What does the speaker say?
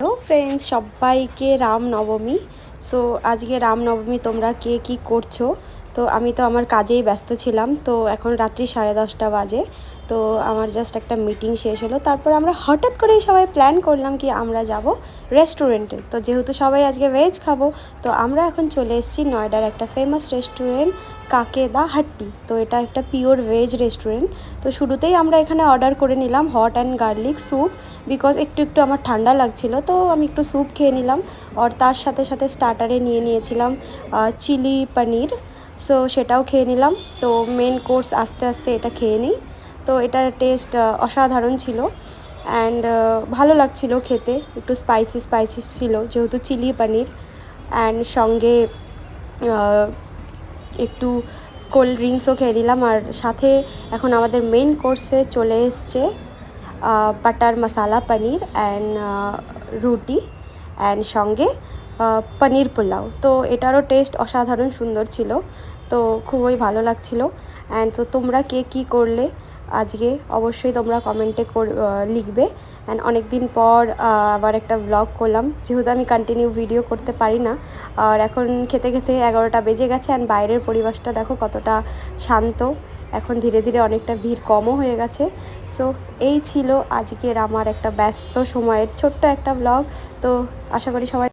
Hello friends, সবাইকে Ramnavami. So আজকে রামনবমী তোমরা কে কী করছো? তো আমি তো আমার কাজেই ব্যস্ত ছিলাম। তো এখন রাত্রি 10:30 বাজে। তো আমার জাস্ট একটা মিটিং শেষ হলো, তারপর আমরা হঠাৎ করেই সবাই প্ল্যান করলাম কি আমরা যাব রেস্টুরেন্টে। তো যেহেতু সবাই আজকে ভেজ খাবো, তো আমরা এখন চলে এসেছি নয়ডার একটা ফেমাস রেস্টুরেন্ট কাকে দা হাট্টি। তো এটা একটা পিওর ভেজ রেস্টুরেন্ট। তো শুরুতেই আমরা এখানে অর্ডার করে নিলাম hot and garlic soup, because একটু একটু আমার ঠান্ডা লাগছিল, তো আমি একটু স্যুপ খেয়ে নিলাম। আর তার সাথে সাথে স্টার্টারে নিয়েছিলাম চিলি পনির। সো সেটাও খেয়ে নিলাম। তো মেন কোর্স আস্তে আস্তে এটা খেয়ে নিই। তো এটার টেস্ট অসাধারণ ছিল অ্যান্ড ভালো লাগছিল খেতে, একটু স্পাইসি ছিল যেহেতু চিলি পনির। অ্যান্ড সঙ্গে একটু কোল্ড ড্রিঙ্কসও খেয়ে নিলাম। আর সাথে এখন আমাদের মেন কোর্সে চলে এসছে বাটার মশালা পনির অ্যান্ড রুটি অ্যান্ড সঙ্গে পনির পোলাও। তো এটারও টেস্ট অসাধারণ সুন্দর ছিল, তো খুবই ভালো লাগছিল। অ্যান্ড তো তোমরা কে কী করলে আজকে অবশ্যই তোমরা কমেন্টে লিখবে। অ্যান্ড অনেক দিন পর আবার একটা ব্লগ করলাম, যেহেতু আমি কন্টিনিউ ভিডিও করতে পারি না। আর এখন খেতে খেতে 11টা বেজে গেছে অ্যান্ড বাইরের পরিবেশটা দেখো কতটা শান্ত। এখন ধীরে ধীরে অনেকটা ভিড় কমও হয়ে গেছে। সো এই ছিল আজকের আমার একটা ব্যস্ত সময়ের ছোট্ট একটা ব্লগ। তো আশা করি সবাই